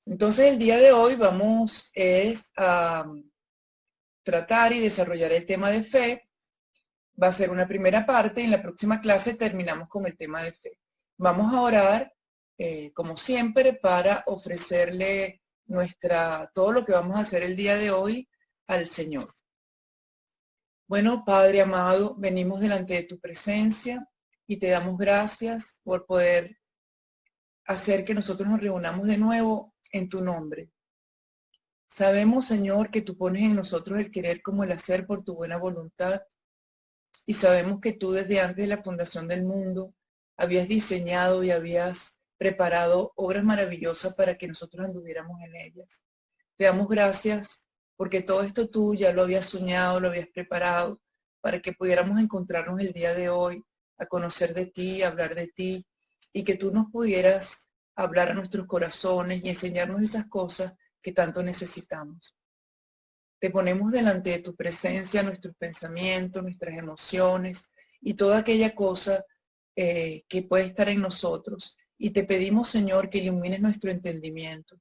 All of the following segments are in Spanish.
Entonces el día de hoy vamos a tratar y desarrollar el tema de fe. Va a ser una primera parte y en la próxima clase terminamos con el tema de fe. Vamos a orar, como siempre, para ofrecerle todo lo que vamos a hacer el día de hoy al Señor. Bueno, Padre amado, venimos delante de tu presencia y te damos gracias por poder hacer que nosotros nos reunamos de nuevo en tu nombre. Sabemos, Señor, que tú pones en nosotros el querer como el hacer por tu buena voluntad. Y sabemos que tú desde antes de la fundación del mundo habías diseñado y habías preparado obras maravillosas para que nosotros anduviéramos en ellas. Te damos gracias porque todo esto tú ya lo habías soñado, lo habías preparado para que pudiéramos encontrarnos el día de hoy, a conocer de ti, a hablar de ti, y que tú nos pudieras hablar a nuestros corazones y enseñarnos esas cosas que tanto necesitamos. Te ponemos delante de tu presencia nuestros pensamientos, nuestras emociones y toda aquella cosa que puede estar en nosotros. Y te pedimos, Señor, que ilumines nuestro entendimiento.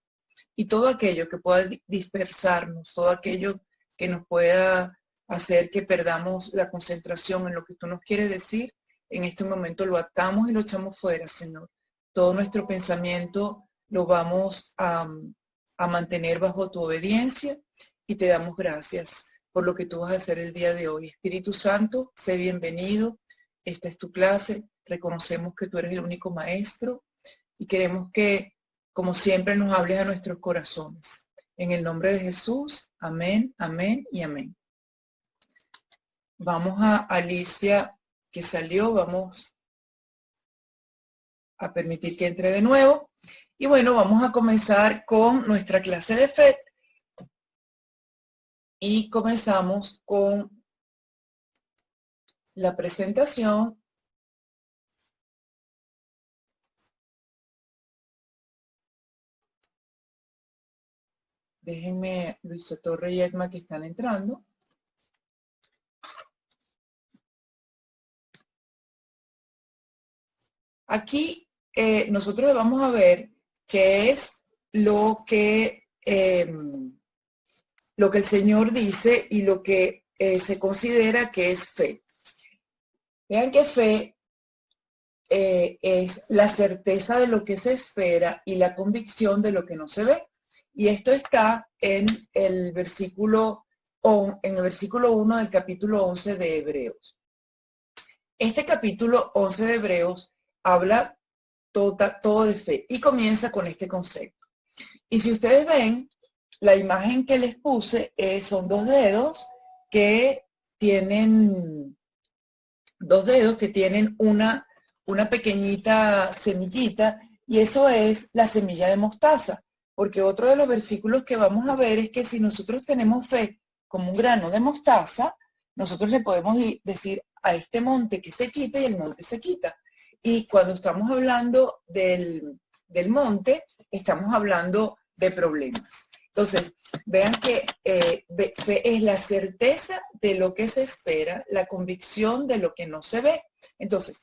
Y todo aquello que pueda dispersarnos, todo aquello que nos pueda hacer que perdamos la concentración en lo que tú nos quieres decir, en este momento lo atamos y lo echamos fuera, Señor. Todo nuestro pensamiento lo vamos a mantener bajo tu obediencia. Y te damos gracias por lo que tú vas a hacer el día de hoy. Espíritu Santo, sé bienvenido. Esta es tu clase. Reconocemos que tú eres el único maestro y queremos que, como siempre, nos hables a nuestros corazones. En el nombre de Jesús, amén, amén y amén. Vamos a Alicia, que salió. Vamos a permitir que entre de nuevo. Y bueno, vamos a comenzar con nuestra clase de fe. Y comenzamos con la presentación. Déjenme, Luisa Torre y Edma, que están entrando. Aquí nosotros vamos a ver qué es lo que el Señor dice y lo que se considera que es fe. Vean que fe es la certeza de lo que se espera y la convicción de lo que no se ve. Y esto está en el versículo 1 del capítulo 11 de Hebreos. Este capítulo 11 de Hebreos habla todo de fe y comienza con este concepto. Y si ustedes ven, la imagen que les puse son dos dedos que tienen una pequeñita semillita, y eso es la semilla de mostaza. Porque otro de los versículos que vamos a ver es que si nosotros tenemos fe como un grano de mostaza, nosotros le podemos decir a este monte que se quite y el monte se quita. Y cuando estamos hablando del monte, estamos hablando de problemas. Entonces, vean que fe es la certeza de lo que se espera, la convicción de lo que no se ve. Entonces,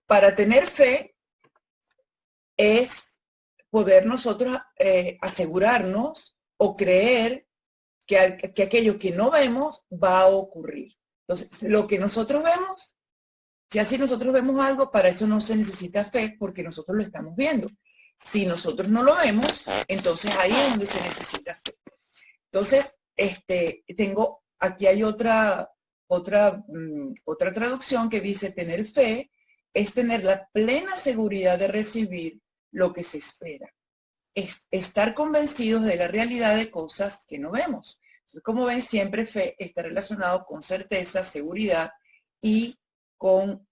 para tener fe es poder nosotros asegurarnos o creer que aquello que no vemos va a ocurrir. Entonces, lo que nosotros vemos, si así nosotros vemos algo, para eso no se necesita fe porque nosotros lo estamos viendo. Si nosotros no lo vemos, entonces ahí es donde se necesita fe. Entonces, aquí hay otra traducción que dice: tener fe es tener la plena seguridad de recibir lo que se espera. Es estar convencidos de la realidad de cosas que no vemos. Entonces, como ven, siempre fe está relacionado con certeza, seguridad y con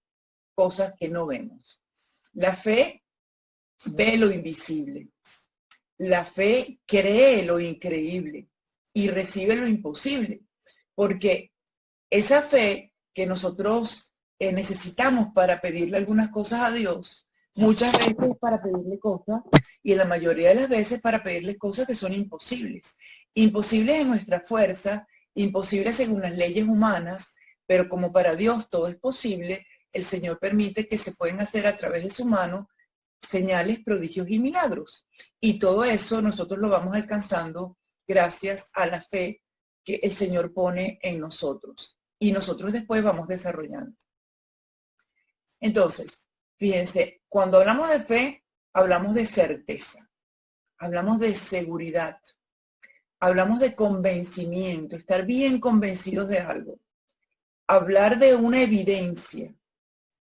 cosas que no vemos. La fe ve lo invisible. La fe cree lo increíble y recibe lo imposible, porque esa fe que nosotros necesitamos para pedirle algunas cosas a Dios, muchas veces para pedirle cosas, y en la mayoría de las veces para pedirle cosas que son imposibles. Imposibles en nuestra fuerza, imposibles según las leyes humanas, pero como para Dios todo es posible, el Señor permite que se pueden hacer a través de su mano señales, prodigios y milagros. Y todo eso nosotros lo vamos alcanzando gracias a la fe que el Señor pone en nosotros. Y nosotros después vamos desarrollando. Entonces, fíjense, cuando hablamos de fe, hablamos de certeza, hablamos de seguridad, hablamos de convencimiento, estar bien convencidos de algo, hablar de una evidencia.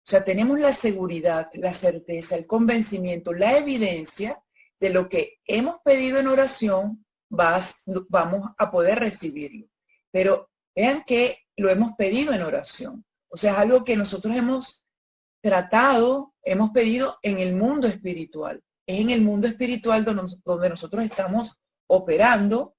O sea, tenemos la seguridad, la certeza, el convencimiento, la evidencia de lo que hemos pedido en oración, vamos a poder recibirlo. Pero vean que lo hemos pedido en oración. O sea, es algo que nosotros hemos tratado, hemos pedido en el mundo espiritual. Es en el mundo espiritual donde nosotros estamos operando,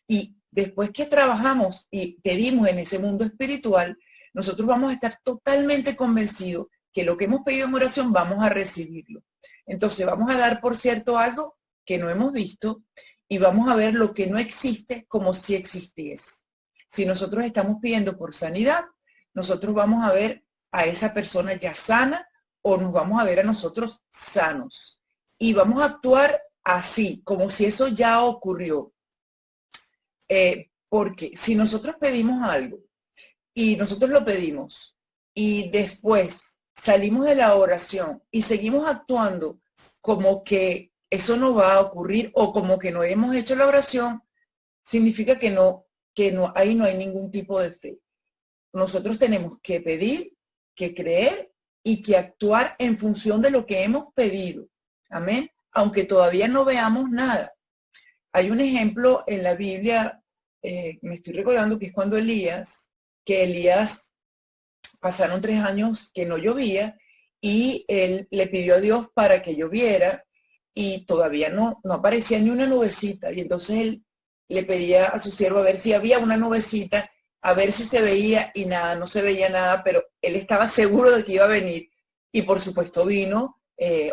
y después que trabajamos y pedimos en ese mundo espiritual, nosotros vamos a estar totalmente convencidos que lo que hemos pedido en oración vamos a recibirlo. Entonces vamos a dar por cierto algo que no hemos visto y vamos a ver lo que no existe como si existiese. Si nosotros estamos pidiendo por sanidad, nosotros vamos a ver a esa persona ya sana o nos vamos a ver a nosotros sanos. Y vamos a actuar así, como si eso ya ocurrió. Porque si nosotros pedimos algo y nosotros lo pedimos y después salimos de la oración y seguimos actuando como que eso no va a ocurrir o como que no hemos hecho la oración, significa que ahí no hay ningún tipo de fe. Nosotros tenemos que pedir, que creer y que actuar en función de lo que hemos pedido. Amén. Aunque todavía no veamos nada. Hay un ejemplo en la Biblia, me estoy recordando que es cuando Elías pasaron 3 años que no llovía y él le pidió a Dios para que lloviera y todavía no aparecía ni una nubecita. Y entonces él le pedía a su siervo a ver si había una nubecita, a ver si se veía y nada, no se veía nada, pero él estaba seguro de que iba a venir. Y por supuesto vino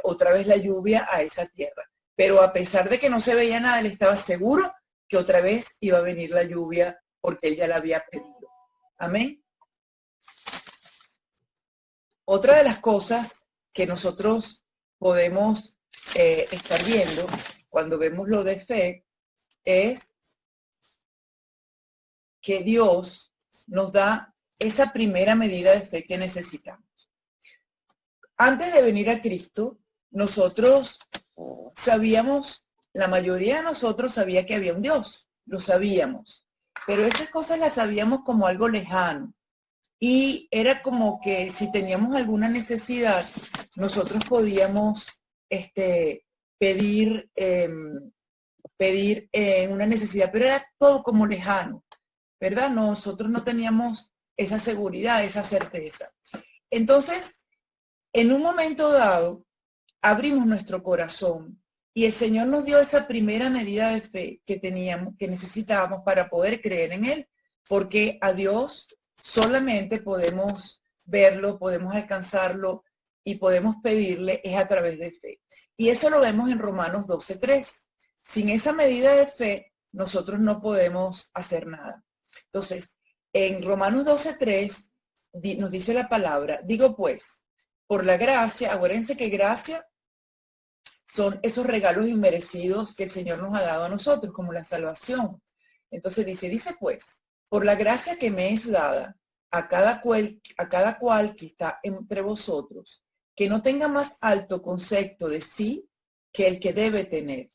otra vez la lluvia a esa tierra. Pero a pesar de que no se veía nada, él estaba seguro que otra vez iba a venir la lluvia porque él ya la había pedido. Amén. Otra de las cosas que nosotros podemos estar viendo cuando vemos lo de fe es que Dios nos da esa primera medida de fe que necesitamos. Antes de venir a Cristo, nosotros sabíamos, la mayoría de nosotros sabía que había un Dios, lo sabíamos, pero esas cosas las sabíamos como algo lejano. Y era como que si teníamos alguna necesidad, nosotros podíamos pedir una necesidad, pero era todo como lejano, ¿verdad? Nosotros no teníamos esa seguridad, esa certeza. Entonces, en un momento dado, abrimos nuestro corazón y el Señor nos dio esa primera medida de fe que necesitábamos para poder creer en Él, porque a Dios solamente podemos verlo, podemos alcanzarlo y podemos pedirle es a través de fe. Y eso lo vemos en Romanos 12:3. Sin esa medida de fe, nosotros no podemos hacer nada. Entonces, en Romanos 12:3 nos dice la palabra, digo pues, por la gracia, acuérdense que gracia son esos regalos inmerecidos que el Señor nos ha dado a nosotros, como la salvación. Entonces dice pues, por la gracia que me es dada a cada cual que está entre vosotros, que no tenga más alto concepto de sí que el que debe tener,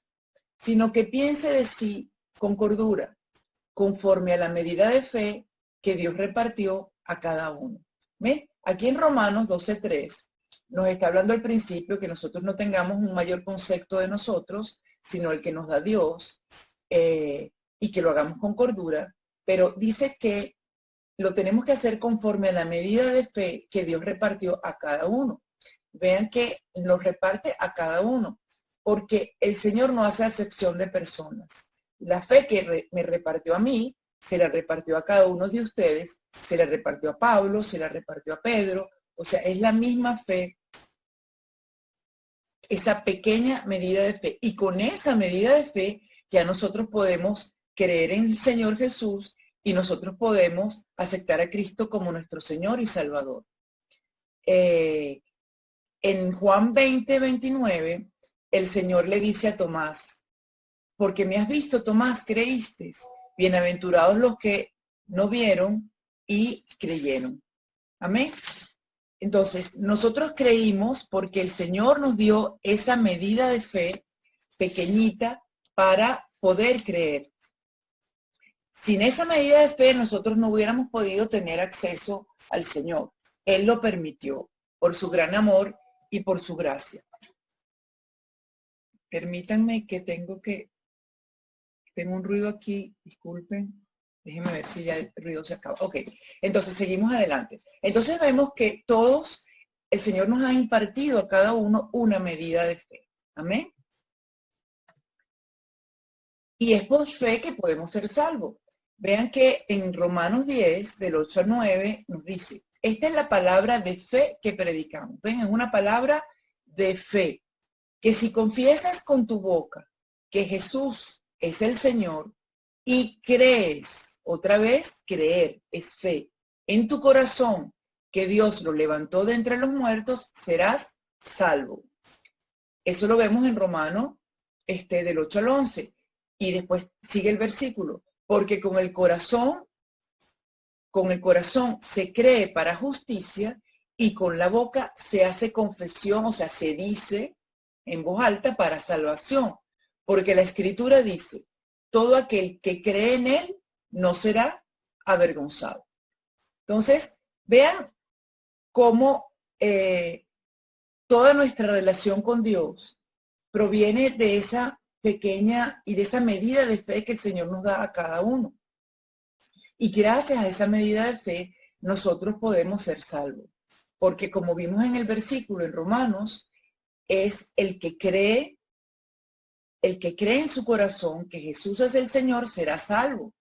sino que piense de sí con cordura, conforme a la medida de fe que Dios repartió a cada uno. ¿Ven? Aquí en Romanos 12:3 nos está hablando al principio que nosotros no tengamos un mayor concepto de nosotros, sino el que nos da Dios, y que lo hagamos con cordura, pero dice que lo tenemos que hacer conforme a la medida de fe que Dios repartió a cada uno. Vean que nos reparte a cada uno, porque el Señor no hace acepción de personas. La fe que me repartió a mí, se la repartió a cada uno de ustedes, se la repartió a Pablo, se la repartió a Pedro, o sea, es la misma fe, esa pequeña medida de fe. Y con esa medida de fe ya nosotros podemos creer en el Señor Jesús y nosotros podemos aceptar a Cristo como nuestro Señor y Salvador. En Juan 20:29, el Señor le dice a Tomás, porque me has visto, Tomás, creíste. Bienaventurados los que no vieron y creyeron. Amén. Entonces, nosotros creímos porque el Señor nos dio esa medida de fe pequeñita para poder creer. Sin esa medida de fe, nosotros no hubiéramos podido tener acceso al Señor. Él lo permitió por su gran amor y por su gracia. Permítanme que tengo un ruido aquí, disculpen. Déjenme ver si ya el ruido se acaba. Ok, entonces seguimos adelante. Entonces vemos que todos, el Señor nos ha impartido a cada uno una medida de fe. Amén. Y es por fe que podemos ser salvos. Vean que en Romanos 10, del 8 al 9, nos dice, esta es la palabra de fe que predicamos. Ven, es una palabra de fe. Que si confiesas con tu boca que Jesús es el Señor y crees, otra vez, creer es fe, en tu corazón que Dios lo levantó de entre los muertos, serás salvo. Eso lo vemos en Romanos del 8 al 11. Y después sigue el versículo, porque con el corazón se cree para justicia y con la boca se hace confesión, o sea, se dice en voz alta para salvación. Porque la Escritura dice, todo aquel que cree en Él no será avergonzado. Entonces, vean cómo toda nuestra relación con Dios proviene de esa pequeña y de esa medida de fe que el Señor nos da a cada uno. Y gracias a esa medida de fe, nosotros podemos ser salvos. Porque como vimos en el versículo en Romanos, es el que cree en su corazón que Jesús es el Señor, será salvo.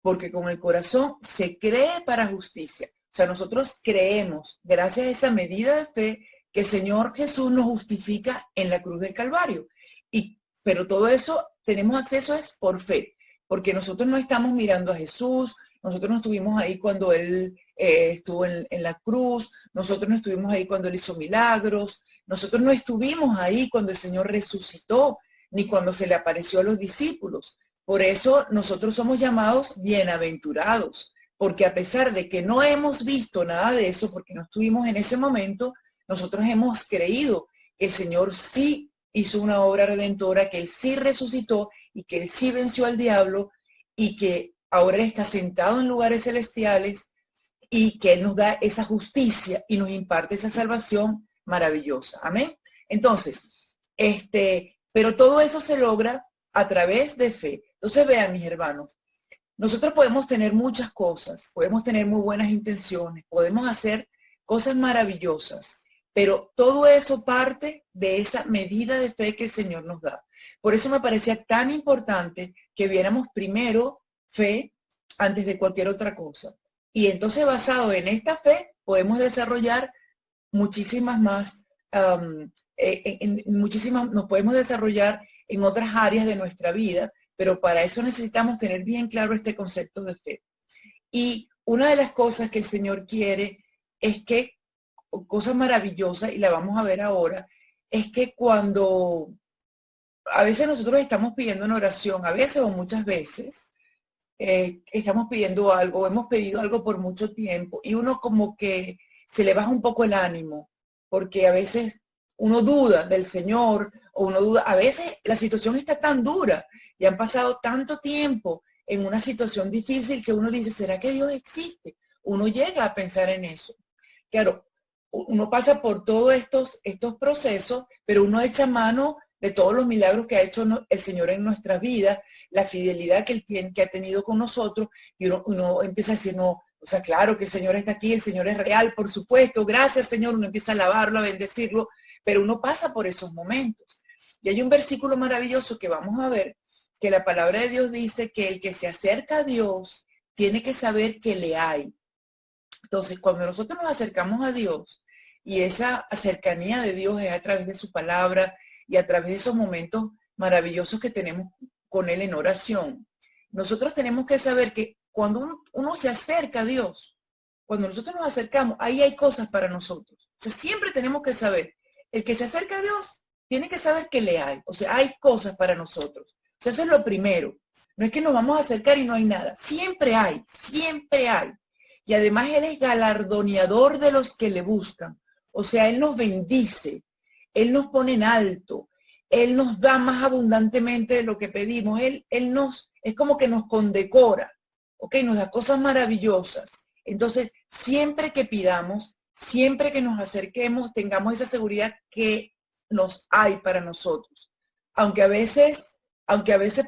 Porque con el corazón se cree para justicia. O sea, nosotros creemos, gracias a esa medida de fe, que el Señor Jesús nos justifica en la cruz del Calvario. Pero todo eso tenemos acceso es por fe, porque nosotros no estamos mirando a Jesús, nosotros no estuvimos ahí cuando Él estuvo en la cruz, nosotros no estuvimos ahí cuando Él hizo milagros, nosotros no estuvimos ahí cuando el Señor resucitó, ni cuando se le apareció a los discípulos. Por eso nosotros somos llamados bienaventurados, porque a pesar de que no hemos visto nada de eso, porque no estuvimos en ese momento, nosotros hemos creído que el Señor sí hizo una obra redentora, que Él sí resucitó y que Él sí venció al diablo y que ahora Él está sentado en lugares celestiales y que Él nos da esa justicia y nos imparte esa salvación maravillosa. Amén. Entonces, pero todo eso se logra a través de fe. Entonces vean, mis hermanos, nosotros podemos tener muchas cosas, podemos tener muy buenas intenciones, podemos hacer cosas maravillosas, pero todo eso parte de esa medida de fe que el Señor nos da. Por eso me parecía tan importante que viéramos primero fe antes de cualquier otra cosa. Y entonces, basado en esta fe, podemos desarrollar muchísimas más, nos podemos desarrollar en otras áreas de nuestra vida, pero para eso necesitamos tener bien claro este concepto de fe. Y una de las cosas que el Señor quiere es que cosa maravillosa, y la vamos a ver ahora, es que cuando a veces nosotros estamos pidiendo una oración, a veces o muchas veces, estamos pidiendo algo, hemos pedido algo por mucho tiempo, y uno como que se le baja un poco el ánimo, porque a veces uno duda del Señor, o uno duda, a veces la situación está tan dura, y han pasado tanto tiempo en una situación difícil que uno dice, ¿será que Dios existe? Uno llega a pensar en eso. Claro, uno pasa por todos estos procesos, pero uno echa mano de todos los milagros que ha hecho el Señor en nuestras vidas, la fidelidad que ha tenido con nosotros, y uno empieza a decir, no, o sea, claro que el Señor está aquí, el Señor es real, por supuesto, gracias Señor, uno empieza a alabarlo, a bendecirlo, pero uno pasa por esos momentos. Y hay un versículo maravilloso que vamos a ver, que la palabra de Dios dice que el que se acerca a Dios tiene que saber que le hay. Entonces, cuando nosotros nos acercamos a Dios, y esa cercanía de Dios es a través de su palabra y a través de esos momentos maravillosos que tenemos con Él en oración, nosotros tenemos que saber que cuando uno se acerca a Dios, cuando nosotros nos acercamos, ahí hay cosas para nosotros. O sea, siempre tenemos que saber el que se acerca a Dios tiene que saber que le hay. O sea, hay cosas para nosotros. O sea, eso es lo primero. No es que nos vamos a acercar y no hay nada. Siempre hay, siempre hay. Y además Él es galardoneador de los que le buscan. O sea, Él nos bendice, Él nos pone en alto, Él nos da más abundantemente de lo que pedimos. Es como que nos condecora, ¿ok? Nos da cosas maravillosas. Entonces, siempre que pidamos, siempre que nos acerquemos, tengamos esa seguridad que nos hay para nosotros. Aunque a veces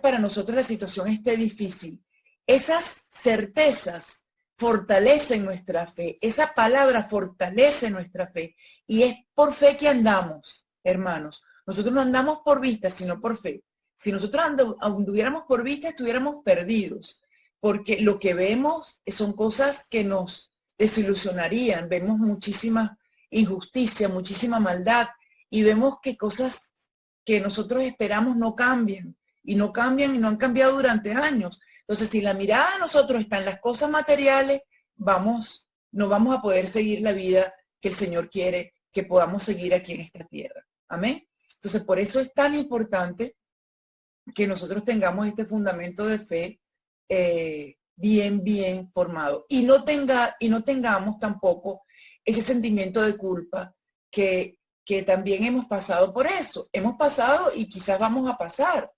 para nosotros la situación esté difícil, esas certezas fortalecen nuestra fe. Esa palabra fortalece nuestra fe. Y es por fe que andamos, hermanos. Nosotros no andamos por vista, sino por fe. Si nosotros anduviéramos por vista, estuviéramos perdidos. Porque lo que vemos son cosas que nos desilusionarían. Vemos muchísima injusticia, muchísima maldad. Y vemos que cosas que nosotros esperamos no cambian. Y no cambian y no han cambiado durante años. Entonces, si la mirada de nosotros está en las cosas materiales, no vamos a poder seguir la vida que el Señor quiere que podamos seguir aquí en esta tierra. Amén. Entonces, por eso es tan importante que nosotros tengamos este fundamento de fe bien formado. Y no tengamos tampoco ese sentimiento de culpa que también hemos pasado por eso. Hemos pasado y quizás vamos a pasar.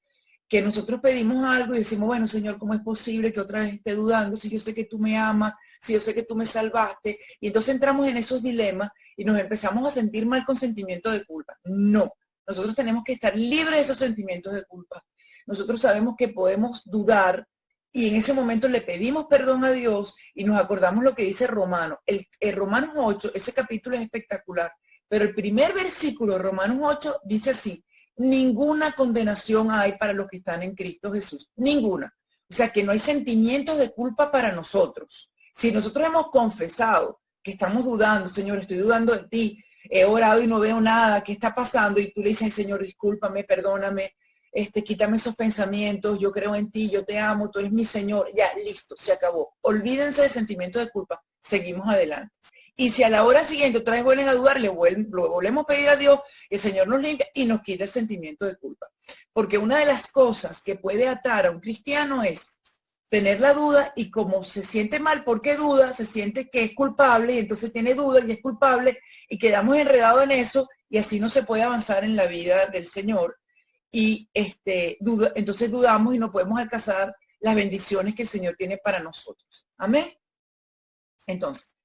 Que nosotros pedimos algo y decimos, bueno, Señor, ¿cómo es posible que otra vez esté dudando si yo sé que tú me amas, si yo sé que tú me salvaste? Y entonces entramos en esos dilemas y nos empezamos a sentir mal con sentimiento de culpa. No, nosotros tenemos que estar libres de esos sentimientos de culpa. Nosotros sabemos que podemos dudar y en ese momento le pedimos perdón a Dios y nos acordamos lo que dice Romanos. El Romanos 8, ese capítulo es espectacular, pero el primer versículo de Romanos 8 dice así: ninguna condenación hay para los que están en Cristo Jesús. Ninguna. O sea que no hay sentimientos de culpa para nosotros. Si nosotros hemos confesado que estamos dudando, Señor, estoy dudando de ti, he orado y no veo nada, ¿qué está pasando? Y tú le dices, Señor, discúlpame, perdóname, quítame esos pensamientos, yo creo en ti, yo te amo, tú eres mi Señor. Ya, listo, se acabó. Olvídense de sentimientos de culpa. Seguimos adelante. Y si a la hora siguiente otra vez vuelven a dudar, lo volvemos a pedir a Dios, el Señor nos limpia y nos quita el sentimiento de culpa. Porque una de las cosas que puede atar a un cristiano es tener la duda y como se siente mal porque duda, se siente que es culpable y entonces tiene duda y es culpable y quedamos enredados en eso y así no se puede avanzar en la vida del Señor. Y entonces dudamos y no podemos alcanzar las bendiciones que el Señor tiene para nosotros. Amén. Entonces,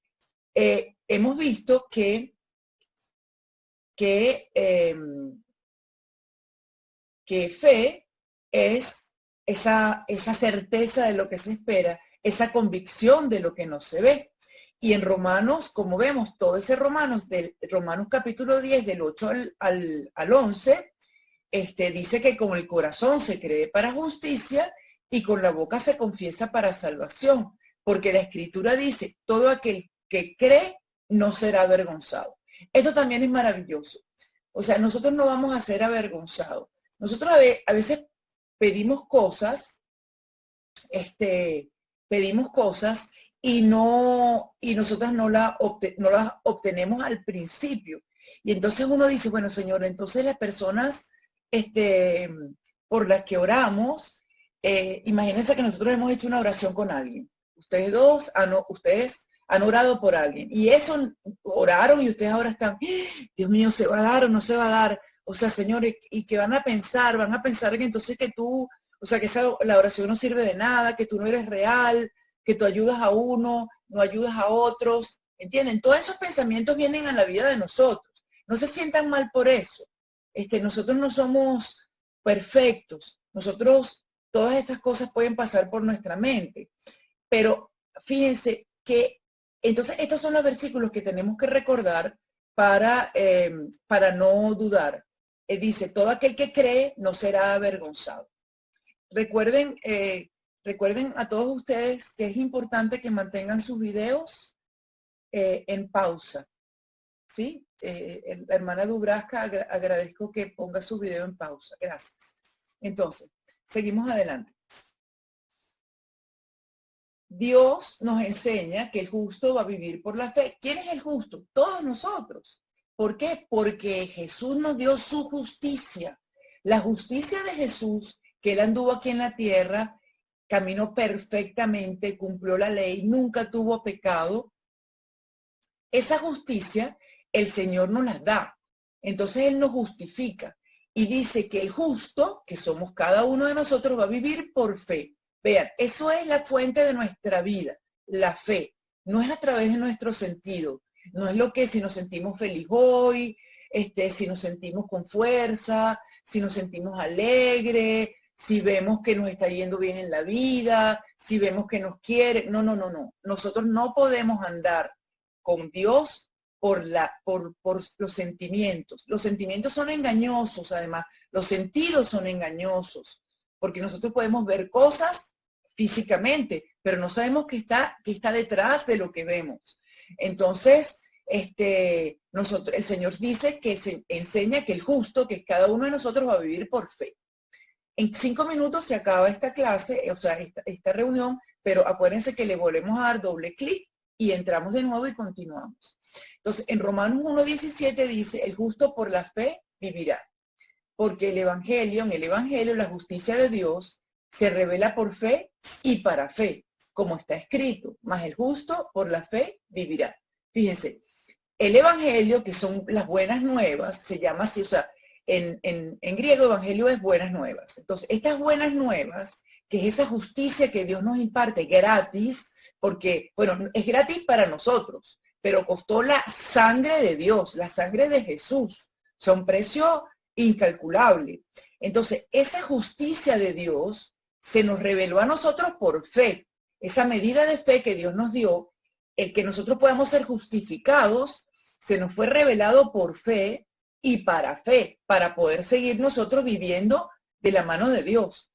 hemos visto que fe es esa certeza de lo que se espera, esa convicción de lo que no se ve. Y en Romanos, como vemos, todo ese Romanos capítulo 10, del 8 al 11, dice que con el corazón se cree para justicia y con la boca se confiesa para salvación. Porque la Escritura dice, todo aquel que cree no será avergonzado. Esto también es maravilloso. O sea, nosotros no vamos a ser avergonzados. Nosotros a veces pedimos cosas y nosotras no las obtenemos al principio. Y entonces uno dice, bueno, Señor, entonces las personas por las que oramos, imagínense que nosotros hemos hecho una oración con alguien. Ustedes han orado por alguien. Y eso oraron y ustedes ahora están, Dios mío, ¿se va a dar o no se va a dar? O sea, señores, ¿y qué van a pensar? Van a pensar que entonces que tú, o sea, que la oración no sirve de nada, que tú no eres real, que tú ayudas a uno, no ayudas a otros. ¿Entienden? Todos esos pensamientos vienen a la vida de nosotros. No se sientan mal por eso. Nosotros no somos perfectos. Todas estas cosas pueden pasar por nuestra mente. Pero fíjense que, entonces, estos son los versículos que tenemos que recordar para no dudar. Dice, todo aquel que cree no será avergonzado. Recuerden a todos ustedes que es importante que mantengan sus videos en pausa. ¿Sí? La hermana Dubrasca, agradezco que ponga su video en pausa. Gracias. Entonces, seguimos adelante. Dios nos enseña que el justo va a vivir por la fe. ¿Quién es el justo? Todos nosotros. ¿Por qué? Porque Jesús nos dio su justicia. La justicia de Jesús, que Él anduvo aquí en la tierra, caminó perfectamente, cumplió la ley, nunca tuvo pecado. Esa justicia el Señor nos la da. Entonces Él nos justifica y dice que el justo, que somos cada uno de nosotros, va a vivir por fe. Vean, eso es la fuente de nuestra vida, la fe. No es a través de nuestro sentido. No es lo que si nos sentimos feliz hoy, si nos sentimos con fuerza, si nos sentimos alegres, si vemos que nos está yendo bien en la vida, si vemos que nos quiere. No, no, no, no. Nosotros no podemos andar con Dios por los sentimientos. Los sentimientos son engañosos, además. Los sentidos son engañosos, porque nosotros podemos ver cosas físicamente, pero no sabemos qué está detrás de lo que vemos. Entonces, el Señor dice que se enseña que el justo, que cada uno de nosotros va a vivir por fe. En 5 minutos se acaba esta clase, o sea, esta reunión, pero acuérdense que le volvemos a dar doble clic y entramos de nuevo y continuamos. Entonces, en Romanos 1:17 dice, el justo por la fe vivirá. Porque en el Evangelio, la justicia de Dios se revela por fe y para fe, como está escrito, mas el justo por la fe vivirá. Fíjense, el Evangelio, que son las buenas nuevas, se llama así, o sea, en griego Evangelio es buenas nuevas. Entonces, estas buenas nuevas, que es esa justicia que Dios nos imparte gratis, porque, bueno, es gratis para nosotros, pero costó la sangre de Dios, la sangre de Jesús. O sea, un precio incalculable. Entonces, esa justicia de Dios se nos reveló a nosotros por fe. Esa medida de fe que Dios nos dio, el que nosotros podamos ser justificados, se nos fue revelado por fe y para fe, para poder seguir nosotros viviendo de la mano de Dios.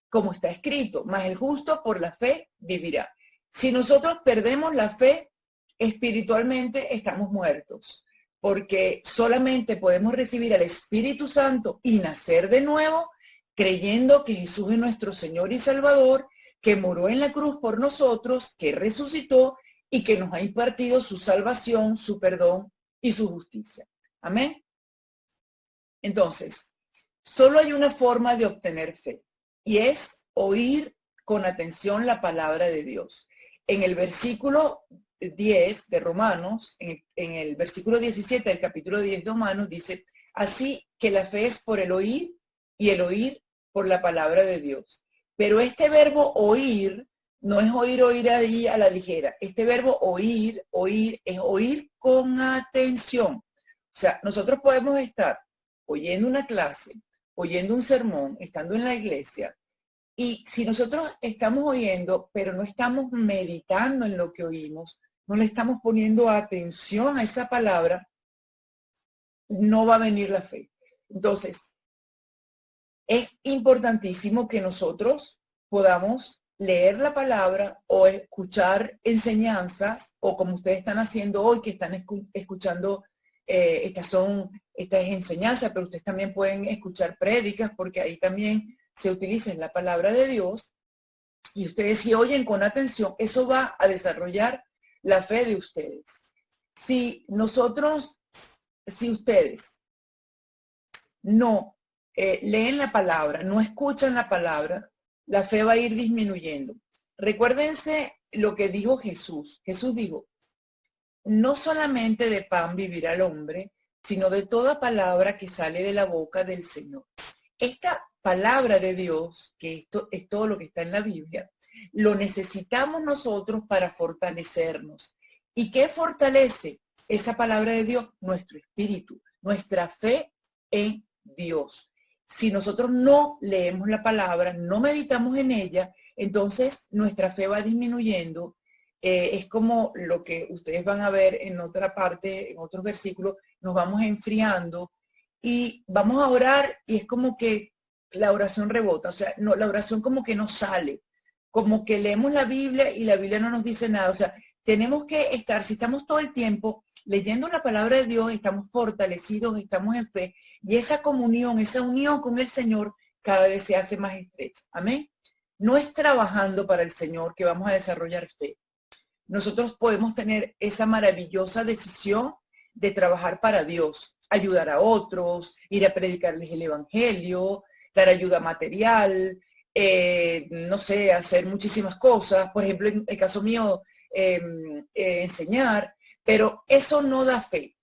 Como está escrito, mas el justo por la fe vivirá. Si nosotros perdemos la fe, espiritualmente estamos muertos, porque solamente podemos recibir al Espíritu Santo y nacer de nuevo, creyendo que Jesús es nuestro Señor y Salvador, que murió en la cruz por nosotros, que resucitó y que nos ha impartido su salvación, su perdón y su justicia. Amén. Entonces, solo hay una forma de obtener fe, y es oír con atención la palabra de Dios. En el versículo 10 de Romanos, en el versículo 17 del capítulo 10 de Romanos, dice, así que la fe es por el oír, y el oír por la palabra de Dios. Pero este verbo oír, no es oír ahí a la ligera. Este verbo oír, es oír con atención. O sea, nosotros podemos estar oyendo una clase, oyendo un sermón, estando en la iglesia, y si nosotros estamos oyendo, pero no estamos meditando en lo que oímos, no le estamos poniendo atención a esa palabra, no va a venir la fe. Entonces, es importantísimo que nosotros podamos leer la palabra o escuchar enseñanzas, o como ustedes están haciendo hoy, que están escuchando, estas enseñanzas, pero ustedes también pueden escuchar prédicas, porque ahí también se utiliza la palabra de Dios, y ustedes si oyen con atención, eso va a desarrollar la fe de ustedes. Si ustedes no leen la palabra, no escuchan la palabra, la fe va a ir disminuyendo. Recuérdense lo que dijo Jesús. Jesús dijo, no solamente de pan vivirá el hombre, sino de toda palabra que sale de la boca del Señor. Esta palabra de Dios, que esto es todo lo que está en la Biblia, lo necesitamos nosotros para fortalecernos. ¿Y qué fortalece esa palabra de Dios? Nuestro espíritu, nuestra fe en Dios. Si nosotros no leemos la palabra, no meditamos en ella, entonces nuestra fe va disminuyendo. Es como lo que ustedes van a ver en otra parte, en otros versículos, nos vamos enfriando y vamos a orar y es como que la oración rebota, o sea, no, la oración como que no sale, como que leemos la Biblia y la Biblia no nos dice nada. O sea, tenemos que estar, si estamos todo el tiempo leyendo la palabra de Dios, estamos fortalecidos, estamos en fe, y esa comunión, esa unión con el Señor cada vez se hace más estrecha. Amén. No es trabajando para el Señor que vamos a desarrollar fe. Nosotros podemos tener esa maravillosa decisión de trabajar para Dios, ayudar a otros, ir a predicarles el evangelio, dar ayuda material, no sé, hacer muchísimas cosas, por ejemplo, en el caso mío, enseñar, pero eso no da fe.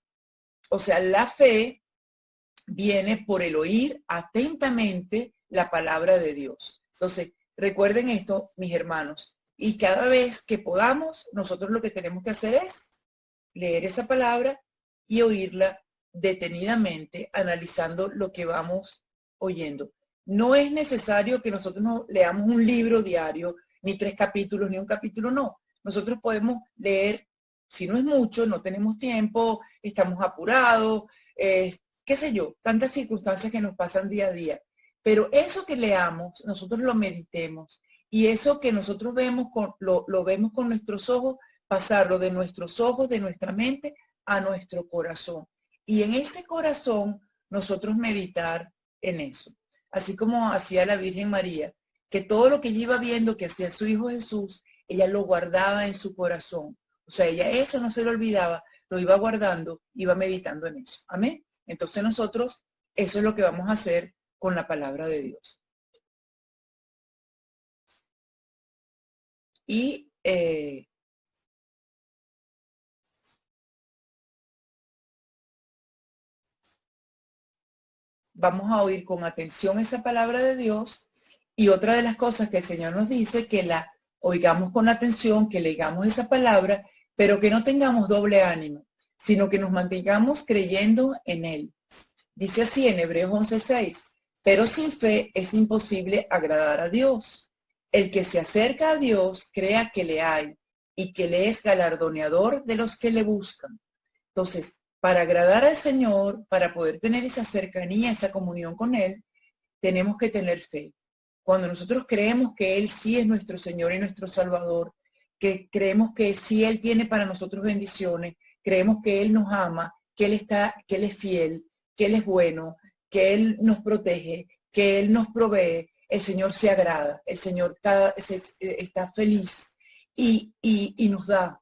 O sea, la fe viene por el oír atentamente la palabra de Dios. Entonces, recuerden esto, mis hermanos, y cada vez que podamos, nosotros lo que tenemos que hacer es leer esa palabra y oírla detenidamente, analizando lo que vamos oyendo. No es necesario que nosotros no leamos un libro diario, ni 3 capítulos, ni un capítulo, no. Nosotros podemos leer, si no es mucho, no tenemos tiempo, estamos apurados, qué sé yo, tantas circunstancias que nos pasan día a día. Pero eso que leamos, nosotros lo meditemos, y eso que nosotros vemos lo vemos con nuestros ojos, pasarlo de nuestros ojos, de nuestra mente, a nuestro corazón. Y en ese corazón, nosotros meditar en eso. Así como hacía la Virgen María, que todo lo que ella iba viendo que hacía su Hijo Jesús, ella lo guardaba en su corazón. O sea, ella eso no se lo olvidaba, lo iba guardando, iba meditando en eso. Amén. Entonces nosotros, eso es lo que vamos a hacer con la palabra de Dios. Y vamos a oír con atención esa palabra de Dios, y otra de las cosas que el Señor nos dice, que la oigamos con atención, que leigamos esa palabra, pero que no tengamos doble ánimo, sino que nos mantengamos creyendo en Él. Dice así en Hebreos 11:6, pero sin fe es imposible agradar a Dios. El que se acerca a Dios crea que le hay y que le es galardoneador de los que le buscan. Entonces, para agradar al Señor, para poder tener esa cercanía, esa comunión con Él, tenemos que tener fe. Cuando nosotros creemos que Él sí es nuestro Señor y nuestro Salvador, que creemos que sí Él tiene para nosotros bendiciones, creemos que Él nos ama, que Él es fiel, que Él es bueno, que Él nos protege, que Él nos provee, el Señor se agrada, el Señor está feliz y nos da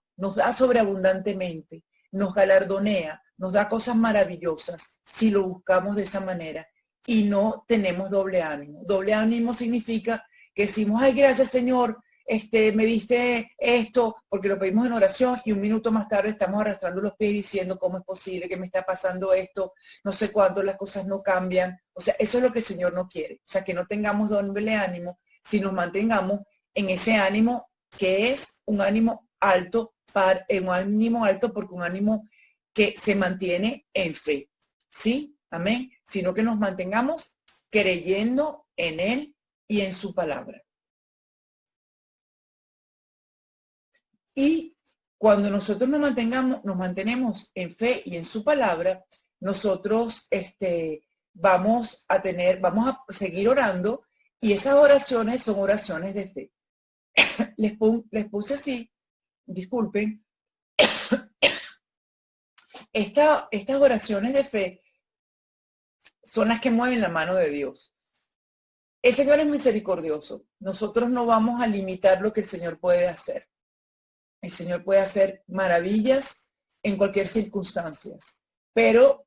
sobreabundantemente, nos galardonea, nos da cosas maravillosas si lo buscamos de esa manera y no tenemos doble ánimo. Doble ánimo significa que decimos, ay, gracias Señor, me diste esto, porque lo pedimos en oración y un minuto más tarde estamos arrastrando los pies diciendo cómo es posible que me está pasando esto, no sé cuánto, las cosas no cambian. O sea, eso es lo que el Señor no quiere. O sea, que no tengamos doble ánimo, si nos mantengamos en ese ánimo que es un ánimo alto, porque un ánimo que se mantiene en fe. ¿Sí? Amén. Sino que nos mantengamos creyendo en Él y en su palabra. Y cuando nosotros nos mantenemos en fe y en su palabra, nosotros vamos a seguir orando, y esas oraciones son oraciones de fe. Les puse así, disculpen, estas oraciones de fe son las que mueven la mano de Dios. El Señor es misericordioso. Nosotros no vamos a limitar lo que el Señor puede hacer. El Señor puede hacer maravillas en cualquier circunstancia. Pero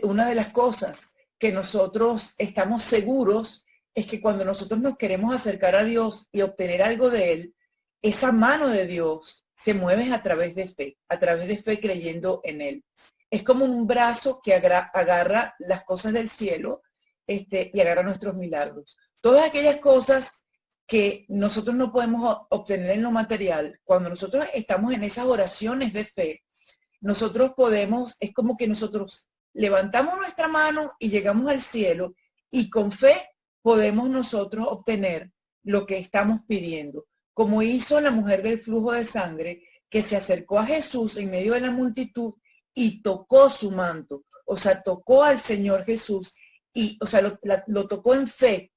una de las cosas que nosotros estamos seguros es que cuando nosotros nos queremos acercar a Dios y obtener algo de Él, esa mano de Dios se mueve a través de fe creyendo en Él. Es como un brazo que agarra las cosas del cielo y agarra nuestros milagros. Todas aquellas cosas que nosotros no podemos obtener en lo material, cuando nosotros estamos en esas oraciones de fe, nosotros es como que nosotros levantamos nuestra mano y llegamos al cielo, y con fe podemos nosotros obtener lo que estamos pidiendo. Como hizo la mujer del flujo de sangre, que se acercó a Jesús en medio de la multitud y tocó su manto. O sea, tocó al Señor Jesús y, o sea, lo tocó en fe,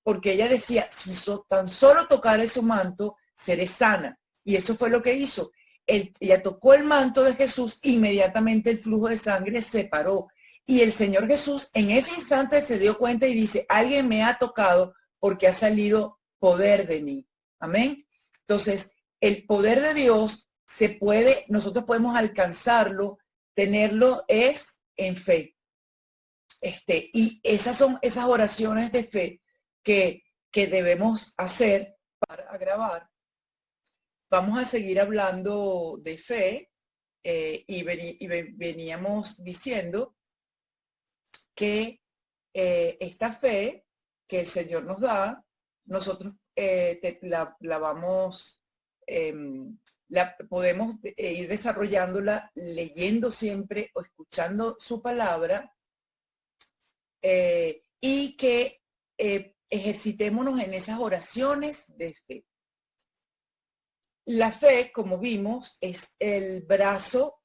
porque ella decía, si tan solo tocar su manto, seré sana. Y eso fue lo que hizo. Ella tocó el manto de Jesús, inmediatamente el flujo de sangre se paró. Y el Señor Jesús en ese instante se dio cuenta y dice, alguien me ha tocado porque ha salido poder de mí. Amén. Entonces, el poder de Dios nosotros podemos alcanzarlo, tenerlo es en fe. Y esas son esas oraciones de fe que debemos hacer para grabar. Vamos a seguir hablando de fe y veníamos diciendo que esta fe que el Señor nos da, nosotros podemos ir desarrollándola leyendo siempre o escuchando su palabra y que ejercitémonos en esas oraciones de fe. La fe, como vimos, es el brazo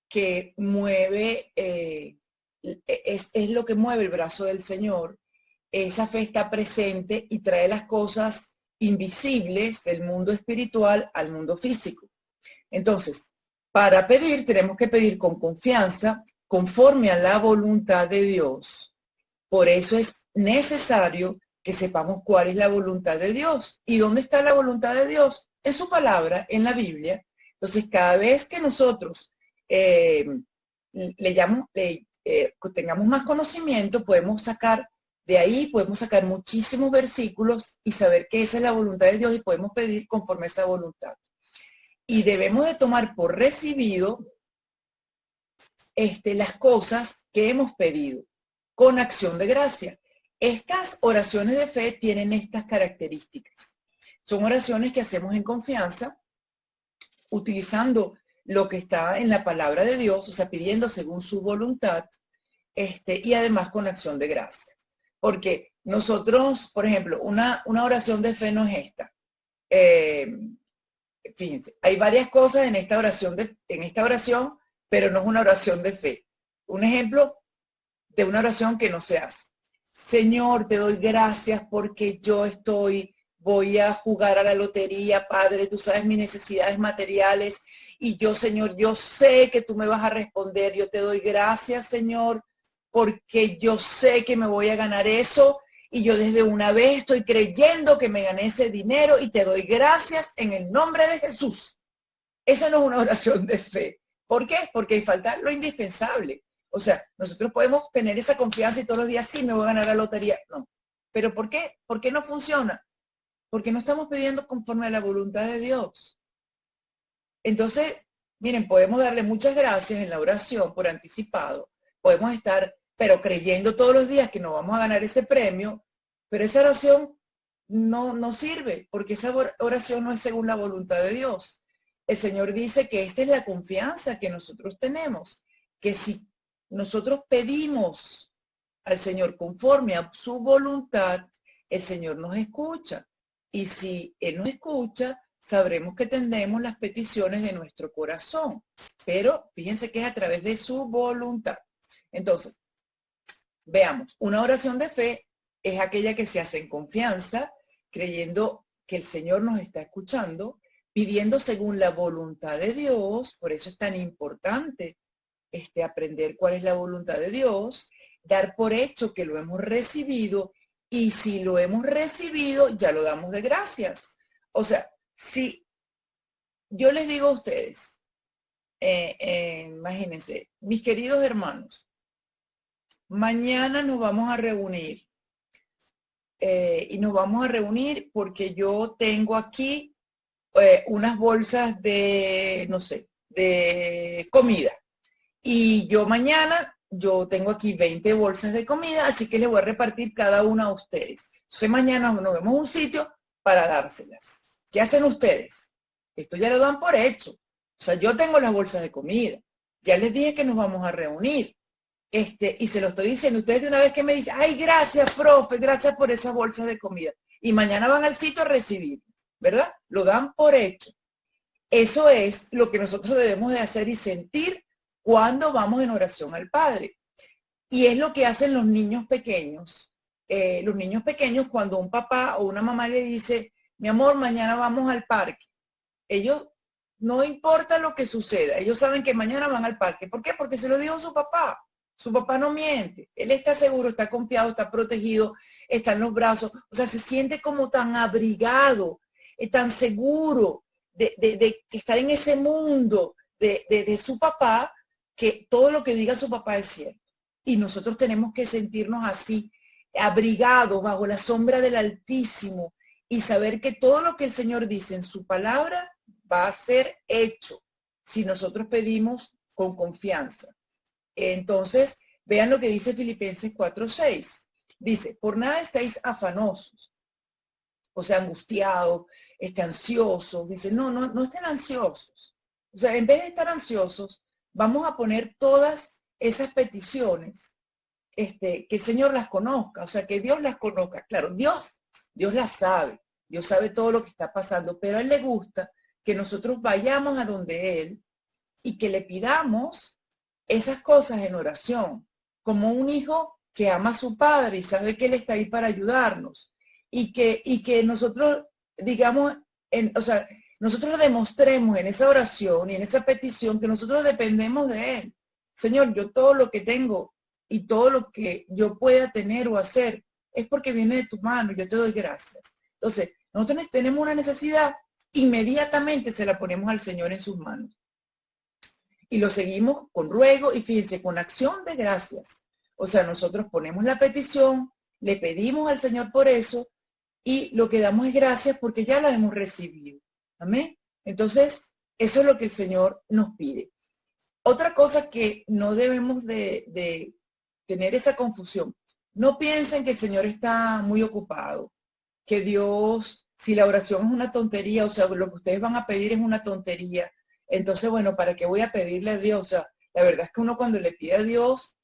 que mueve, es lo que mueve el brazo del Señor. Esa fe está presente y trae las cosas invisibles del mundo espiritual al mundo físico. Entonces, para pedir, tenemos que pedir con confianza, conforme a la voluntad de Dios. Por eso es necesario que sepamos cuál es la voluntad de Dios. ¿Y dónde está la voluntad de Dios? En su palabra, en la Biblia. Entonces, cada vez que nosotros tengamos más conocimiento, podemos sacar muchísimos versículos y saber que esa es la voluntad de Dios y podemos pedir conforme a esa voluntad. Y debemos de tomar por recibido las cosas que hemos pedido con acción de gracia. Estas oraciones de fe tienen estas características. Son oraciones que hacemos en confianza, utilizando lo que está en la palabra de Dios, o sea, pidiendo según su voluntad, y además con acción de gracia. Porque nosotros, por ejemplo, una oración de fe no es esta. Fíjense, hay varias cosas en esta oración, pero no es una oración de fe. Un ejemplo de una oración que no se hace. Señor, te doy gracias porque voy a jugar a la lotería, Padre, tú sabes mis necesidades materiales y yo, Señor, yo sé que tú me vas a responder. Yo te doy gracias, Señor, porque yo sé que me voy a ganar eso y yo desde una vez estoy creyendo que me gané ese dinero y te doy gracias en el nombre de Jesús. Esa no es una oración de fe. ¿Por qué? Porque hay falta lo indispensable. O sea, nosotros podemos tener esa confianza y todos los días sí me voy a ganar la lotería. No. ¿Pero por qué? ¿Por qué no funciona? Porque no estamos pidiendo conforme a la voluntad de Dios. Entonces, miren, podemos darle muchas gracias en la oración por anticipado. Podemos estar, pero creyendo todos los días que nos vamos a ganar ese premio, pero esa oración no sirve, porque esa oración no es según la voluntad de Dios. El Señor dice que esta es la confianza que nosotros tenemos, que si nosotros pedimos al Señor conforme a su voluntad, el Señor nos escucha. Y si Él nos escucha, sabremos que tendremos las peticiones de nuestro corazón. Pero fíjense que es a través de su voluntad. Entonces, veamos, una oración de fe es aquella que se hace en confianza, creyendo que el Señor nos está escuchando, pidiendo según la voluntad de Dios. Por eso es tan importante aprender cuál es la voluntad de Dios, dar por hecho que lo hemos recibido, y si lo hemos recibido, ya lo damos de gracias. O sea, si yo les digo a ustedes, imagínense, mis queridos hermanos, mañana nos vamos a reunir, y nos vamos a reunir porque yo tengo aquí unas bolsas de, no sé, de comida. Y yo mañana, yo tengo aquí 20 bolsas de comida, así que les voy a repartir cada una a ustedes. Entonces mañana nos vemos en un sitio para dárselas. ¿Qué hacen ustedes? Esto ya lo dan por hecho. O sea, yo tengo las bolsas de comida. Ya les dije que nos vamos a reunir. Y se lo estoy diciendo. Ustedes de una vez que me dicen, ay, gracias, profe, gracias por esas bolsas de comida. Y mañana van al sitio a recibir, ¿verdad? Lo dan por hecho. Eso es lo que nosotros debemos de hacer y sentir cuando vamos en oración al Padre. Y es lo que hacen los niños pequeños. Los niños pequeños, cuando un papá o una mamá le dice, mi amor, mañana vamos al parque. Ellos, no importa lo que suceda, ellos saben que mañana van al parque. ¿Por qué? Porque se lo dijo su papá. Su papá no miente. Él está seguro, está confiado, está protegido, está en los brazos. O sea, se siente como tan abrigado, tan seguro. de estar en ese mundo de su papá, que todo lo que diga su papá es cierto. Y nosotros tenemos que sentirnos así, abrigados bajo la sombra del Altísimo y saber que todo lo que el Señor dice en su palabra va a ser hecho si nosotros pedimos con confianza. Entonces, vean lo que dice Filipenses 4:6. Dice, por nada estáis afanosos, o sea, angustiados, ansiosos. Dice, no estén ansiosos. O sea, en vez de estar ansiosos, vamos a poner todas esas peticiones, que el Señor las conozca, o sea, que Dios las conozca. Claro, Dios las sabe, Dios sabe todo lo que está pasando, pero a Él le gusta que nosotros vayamos a donde Él y que le pidamos esas cosas en oración, como un hijo que ama a su padre y sabe que Él está ahí para ayudarnos, y que nosotros, digamos, o sea, nosotros demostremos en esa oración y en esa petición que nosotros dependemos de Él. Señor, yo todo lo que tengo y todo lo que yo pueda tener o hacer es porque viene de tu mano, yo te doy gracias. Entonces, nosotros tenemos una necesidad, inmediatamente se la ponemos al Señor en sus manos. Y lo seguimos con ruego y fíjense, con acción de gracias. O sea, nosotros ponemos la petición, le pedimos al Señor por eso y lo que damos es gracias porque ya la hemos recibido. Amén. Entonces, eso es lo que el Señor nos pide. Otra cosa que no debemos de tener esa confusión. No piensen que el Señor está muy ocupado, que Dios, si la oración es una tontería, o sea, lo que ustedes van a pedir es una tontería, entonces, bueno, ¿para qué voy a pedirle a Dios? O sea, la verdad es que uno cuando le pide a Dios,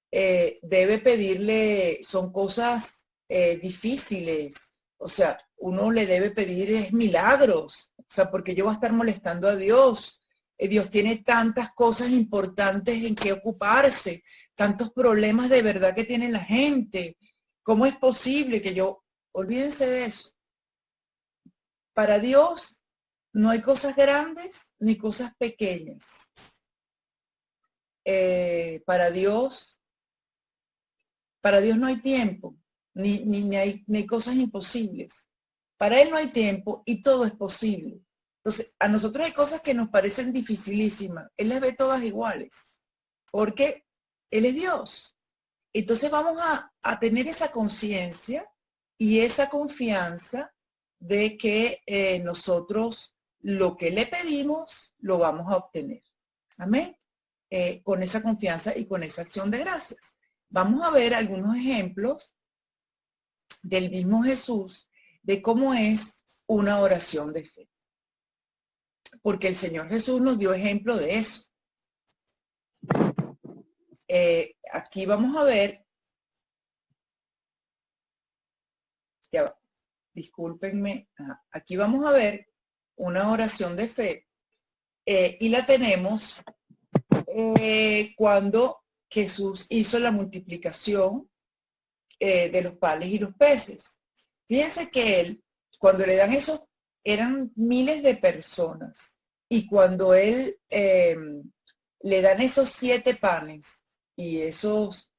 debe pedirle, son cosas difíciles, o sea, uno le debe pedir milagros, o sea, porque yo voy a estar molestando a Dios. Dios tiene tantas cosas importantes en que ocuparse, tantos problemas de verdad que tiene la gente. ¿Cómo es posible que olvídense de eso? Para Dios no hay cosas grandes ni cosas pequeñas. Para Dios no hay tiempo, ni hay cosas imposibles. Para Él no hay tiempo y todo es posible. Entonces, a nosotros hay cosas que nos parecen dificilísimas. Él las ve todas iguales, porque Él es Dios. Entonces vamos a tener esa conciencia y esa confianza de que nosotros lo que le pedimos lo vamos a obtener. Amén. Con esa confianza y con esa acción de gracias. Vamos a ver algunos ejemplos del mismo Jesús de cómo es una oración de fe. Porque el Señor Jesús nos dio ejemplo de eso. Aquí vamos a ver, ya va, discúlpenme, aquí vamos a ver una oración de fe y la tenemos cuando Jesús hizo la multiplicación de los panes y los peces. Fíjense que Él, cuando le dan esos, eran miles de personas, y cuando Él le dan esos 7 panes y esos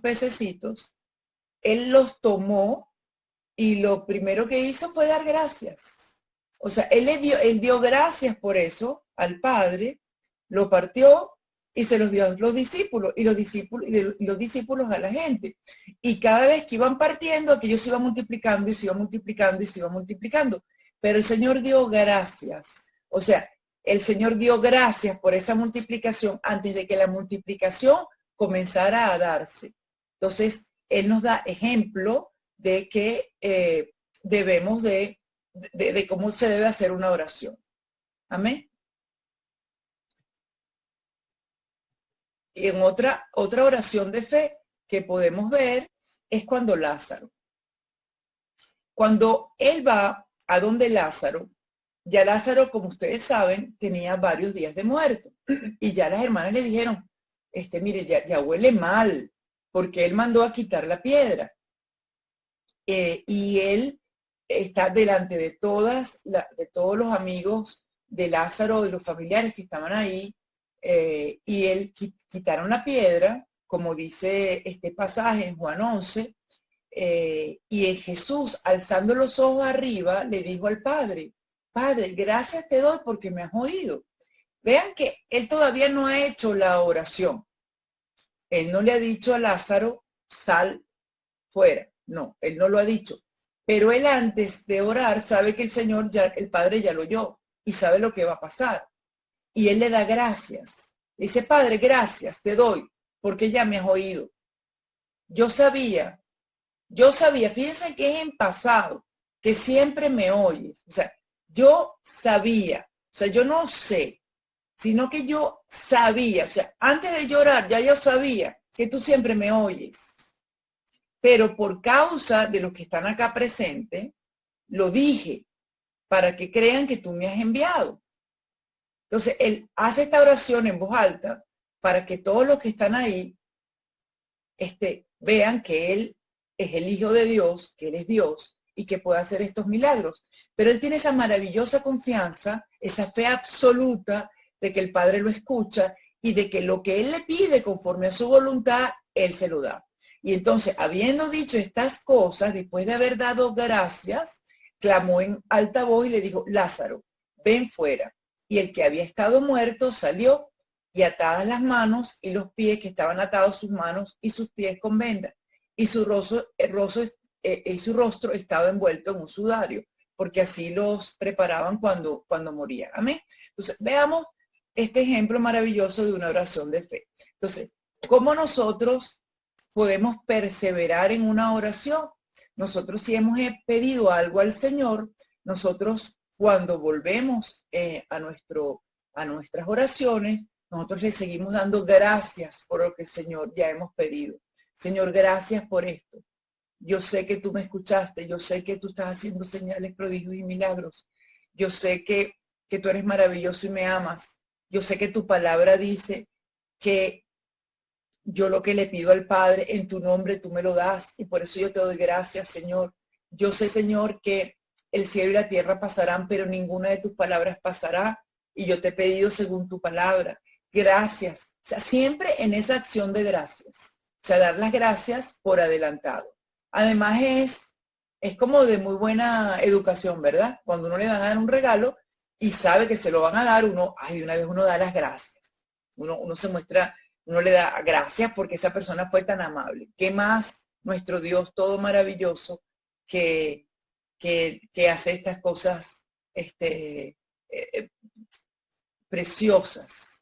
pececitos, Él los tomó y lo primero que hizo fue dar gracias. O sea, Él dio gracias por eso al Padre, lo partió y se los dio a los discípulos y los discípulos a la gente. Y cada vez que iban partiendo, aquello se iba multiplicando y se iba multiplicando y se iba multiplicando. Pero el Señor dio gracias. O sea, el Señor dio gracias por esa multiplicación antes de que la multiplicación comenzara a darse. Entonces, Él nos da ejemplo de que debemos de cómo se debe hacer una oración. Amén. Y en otra oración de fe que podemos ver es cuando Lázaro. Cuando Él va a donde Lázaro, ya Lázaro, como ustedes saben, tenía varios días de muerto. Y ya las hermanas le dijeron, mire, ya huele mal, porque Él mandó a quitar la piedra. Y Él está delante de todos los amigos de Lázaro y los familiares que estaban ahí, y Él quitaron la piedra, como dice este pasaje en Juan 11, Y Jesús, alzando los ojos arriba, le dijo al Padre, Padre, gracias te doy porque me has oído. Vean que él todavía no ha hecho la oración. Él no le ha dicho a Lázaro, sal fuera. No, él no lo ha dicho. Pero él antes de orar sabe que el Padre ya lo oyó y sabe lo que va a pasar. Y él le da gracias. Le dice, Padre, gracias te doy porque ya me has oído. Yo sabía, fíjense que es en pasado, que siempre me oyes. O sea, yo sabía, o sea, yo no sé, sino que yo sabía, o sea, antes de llorar ya yo sabía que tú siempre me oyes. Pero por causa de los que están acá presentes, lo dije para que crean que tú me has enviado. Entonces, él hace esta oración en voz alta para que todos los que están ahí vean que él es el Hijo de Dios, que él es Dios y que puede hacer estos milagros. Pero él tiene esa maravillosa confianza, esa fe absoluta de que el Padre lo escucha y de que lo que él le pide conforme a su voluntad, él se lo da. Y entonces, habiendo dicho estas cosas, después de haber dado gracias, clamó en alta voz y le dijo, Lázaro, ven fuera. Y el que había estado muerto salió, y atadas las manos y los pies, que estaban atados sus manos y sus pies con vendas, y su rostro estaba envuelto en un sudario, porque así los preparaban cuando morían. Amén. Entonces, veamos este ejemplo maravilloso de una oración de fe. Entonces, ¿cómo nosotros podemos perseverar en una oración? Nosotros, si hemos pedido algo al Señor, nosotros cuando volvemos a nuestras oraciones, nosotros le seguimos dando gracias por lo que el Señor ya hemos pedido. Señor, gracias por esto. Yo sé que tú me escuchaste, yo sé que tú estás haciendo señales, prodigios y milagros. Yo sé que tú eres maravilloso y me amas. Yo sé que tu palabra dice que yo lo que le pido al Padre en tu nombre tú me lo das y por eso yo te doy gracias, Señor. Yo sé, Señor, que el cielo y la tierra pasarán, pero ninguna de tus palabras pasará y yo te he pedido según tu palabra. Gracias. O sea, siempre en esa acción de gracias. O sea, dar las gracias por adelantado. Además es como de muy buena educación, ¿verdad? Cuando uno le van a dar un regalo y sabe que se lo van a dar, de una vez uno da las gracias. Uno se muestra, uno le da gracias porque esa persona fue tan amable. ¿Qué más nuestro Dios todo maravilloso que hace estas cosas preciosas?